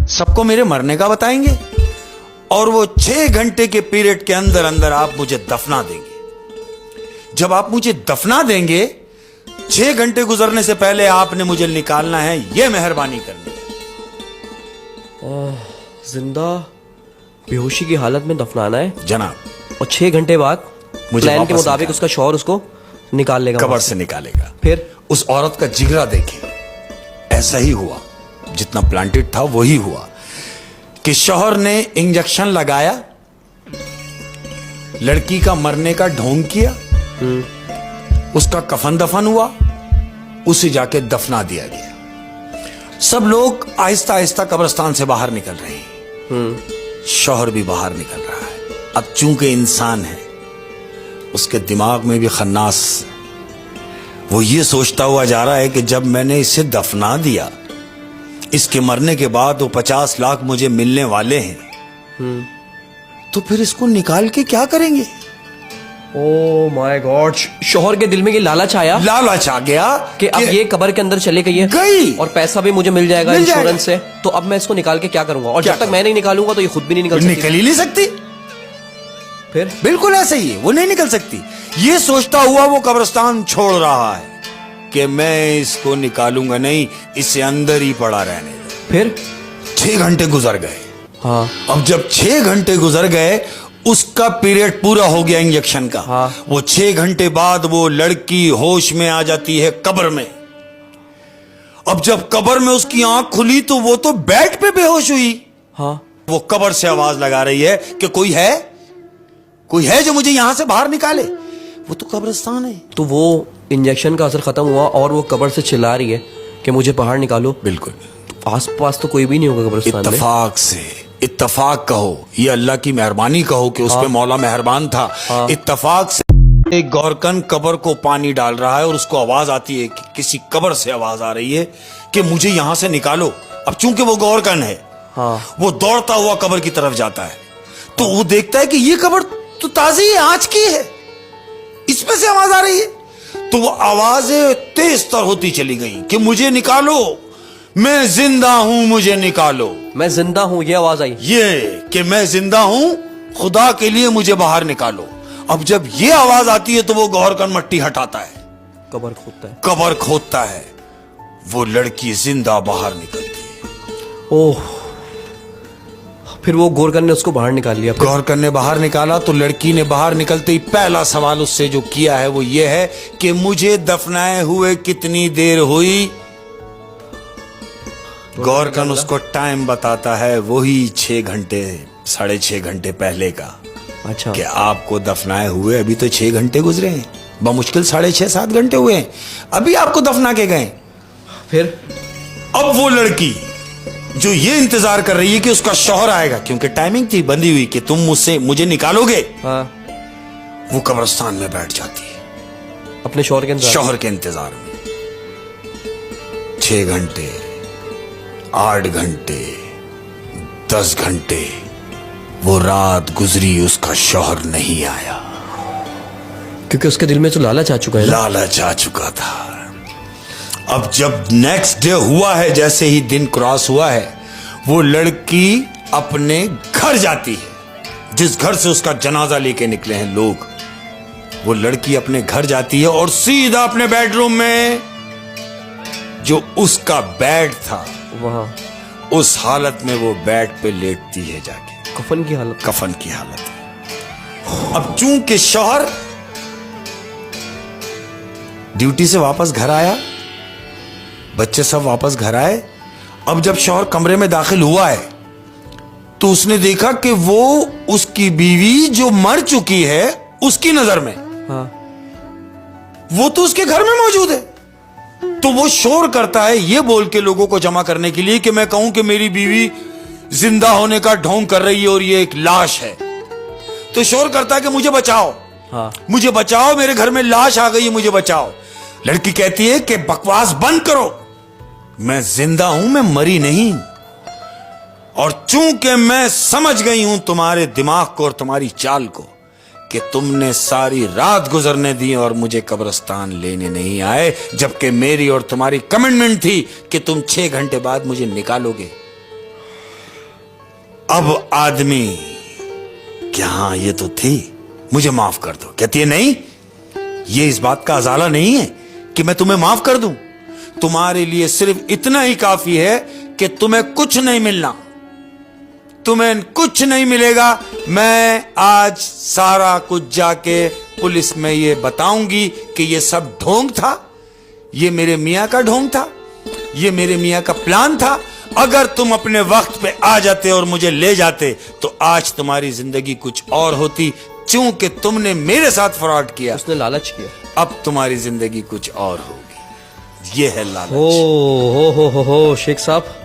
सबको मेरे मरने का बताएंगे और वो 6 घंटे के पीरियड के अंदर अंदर आप मुझे दफना देंगे। जब आप मुझे दफना देंगे, 6 घंटे गुजरने से पहले आपने मुझे निकालना है, यह मेहरबानी करनी है। जिंदा बेहोशी की हालत में दफनाना है जनाब, और 6 घंटे बाद मुझे प्लान के वापस मुताबिक उसका शौहर उसको निकाल लेगा, कब्र से निकालेगा। फिर उस औरत का जिगरा देखिए, ऐसा ही हुआ, जितना प्लांटेड था वही हुआ कि शौहर ने इंजेक्शन लगाया, लड़की का मरने का ढोंग किया, उसका कफन दफन हुआ, उसे जाके दफना दिया गया। सब लोग आहिस्ता आहिस्ता कब्रिस्तान से बाहर निकल रहे हैं, शौहर भी बाहर निकल रहा है। अब चूंकि इंसान है, उसके दिमाग में भी खन्नास, वो ये सोचता हुआ जा रहा है कि जब मैंने इसे दफना दिया, इसके मरने के बाद वो 50 लाख मुझे मिलने वाले हैं, तो फिर इसको निकाल के क्या करेंगे? ओह माय गॉड, शौहर के दिल में ये लालच आया, लालच आ गया कि अब ये कब्र के अंदर चले गई और पैसा भी मुझे मिल जाएगा इंश्योरेंस से, तो अब मैं इसको निकाल के क्या करूंगा? और जब तक मैं नहीं निकालूंगा तो ये खुद भी नहीं निकल ही नहीं सकती। फिर बिल्कुल बिल्कुल ऐसे ही है, वो नहीं निकल सकती। ये सोचता हुआ वो कब्रिस्तान छोड़ रहा है कि मैं इसको निकालूंगा नहीं, इसे अंदर ही पड़ा रहने दो। फिर 6 घंटे गुजर गए। हाँ, अब जब 6 घंटे गुजर गए, उसका पीरियड पूरा हो गया इंजेक्शन का। हाँ। वो 6 घंटे बाद वो लड़की होश में आ जाती है कब्र में। अब जब कब्र में उसकी आंख खुली तो वो तो बेड पे बेहोश हुई। हाँ, वो कब्र से आवाज लगा रही है कि कोई है जो मुझे यहां से बाहर निकाले। वो तो कब्रिस्तान है। तो वो इंजेक्शन का असर खत्म हुआ और वो कब्र से चिल्ला रही है कि मुझे बाहर निकालो। बिल्कुल। तो आसपास तो कोई भी नहीं होगा कब्रिस्तान में। इत्तफाक कहो, ये अल्लाह की मेहरबानी कहो कि उस पे मौला मेहरबान था। इत्तफाक से एक गौरकन कब्र को पानी डाल रहा है और उसको आवाज आती है कि किसी कब्र से आवाज आ रही है कि मुझे यहां से निकालो। अब चूंकि वो गौरकन है, वो दौड़ता हुआ कब्र की तरफ जाता है, तो वो देखता है कि ये कब्र तो ताजी है, आज की है, इसमें से आवाज आ रही है। तो वो आवाजें तेज तर होती चली गई कि मुझे निकालो, मैं जिंदा हूं, मुझे निकालो, मैं जिंदा हूं, ये आवाज आई। ये कि मैं जिंदा हूं, खुदा के लिए मुझे बाहर निकालो। अब जब ये आवाज आती है तो वो गौरकन मट्टी हटाता है, कब्र खोदता है, वो लड़की जिंदा बाहर निकलती है। ओह, फिर वो गौरकन ने उसको बाहर निकाल लिया। गौरकन ने बाहर निकाला तो लड़की ने बाहर निकलते ही पहला सवाल उससे जो किया है वो ये है कि मुझे दफनाए हुए कितनी देर हुई? गौरकन उसको टाइम बताता है, वही 6 घंटे 6.5 घंटे पहले का। अच्छा, कि आपको दफनाए हुए अभी तो 6 घंटे गुजरे हैं, बमुश्किल 6.5-7 घंटे हुए हैं, अभी आपको दफना के गए। फिर अब वो लड़की जो ये इंतजार कर रही है कि उसका शौहर आएगा, क्योंकि टाइमिंग थी बंधी हुई कि तुम मुझे निकालोगे, वो कब्रिस्तान में बैठ जाती है अपने शौहर के इंतजार में। 6 घंटे, 8 घंटे, 10 घंटे, वो रात गुजरी, उसका शौहर नहीं आया, क्योंकि उसके दिल में तो लालच आ चुका है। लालच आ चुका था। अब जब नेक्स्ट डे हुआ है, जैसे ही दिन क्रॉस हुआ है, वो लड़की अपने घर जाती है, जिस घर से उसका जनाजा लेके निकले हैं लोग। वो लड़की अपने घर जाती है और सीधा अपने बेडरूम में, जो उसका बेड था वहां, उस हालत में वो बेड पे लेटती है जाके, कफन की हालत। अब चूंकि शौहर ड्यूटी से वापस घर आया, बच्चे सब वापस घर आए। अब जब शौहर कमरे में दाखिल हुआ है तो उसने देखा कि वो उसकी बीवी जो मर चुकी है उसकी नजर में, वो तो उसके घर में मौजूद है। तो वो शोर करता है ये बोल के लोगों को जमा करने के लिए कि मैं कहूं कि मेरी बीवी जिंदा होने का ढोंग कर रही है और ये एक लाश है। तो शोर करता है कि मुझे बचाओ, मुझे बचाओ, मेरे घर में लाश आ गई है, मुझे बचाओ। लड़की कहती है कि बकवास बंद करो, मैं जिंदा हूं, मैं मरी नहीं। और चूंकि मैं समझ गई हूं तुम्हारे दिमाग को और तुम्हारी चाल को कि तुमने सारी रात गुजरने दी और मुझे कब्रिस्तान लेने नहीं आए, जबकि मेरी और तुम्हारी कमिटमेंट थी कि तुम 6 घंटे बाद मुझे निकालोगे। अब आदमी क्या, हाँ ये तो थी, मुझे माफ कर दो। कहती है नहीं, ये इस बात का अजाला नहीं है कि मैं तुम्हें माफ कर दूं। तुम्हारे लिए सिर्फ इतना ही काफी है कि तुम्हें कुछ नहीं मिलना, तुम्हें कुछ नहीं मिलेगा। मैं आज सारा कुछ जाके पुलिस में ये बताऊंगी कि ये सब ढोंग था, ये मेरे मियां का ढोंग था, ये मेरे मियां का प्लान था। अगर तुम अपने वक्त पे आ जाते और मुझे ले जाते तो आज तुम्हारी जिंदगी कुछ और होती। चूंकि तुमने मेरे साथ फ्रॉड किया, उसने लालच किया, अब तुम्हारी जिंदगी कुछ और होगी। ये है लालच। हो शेख साहब,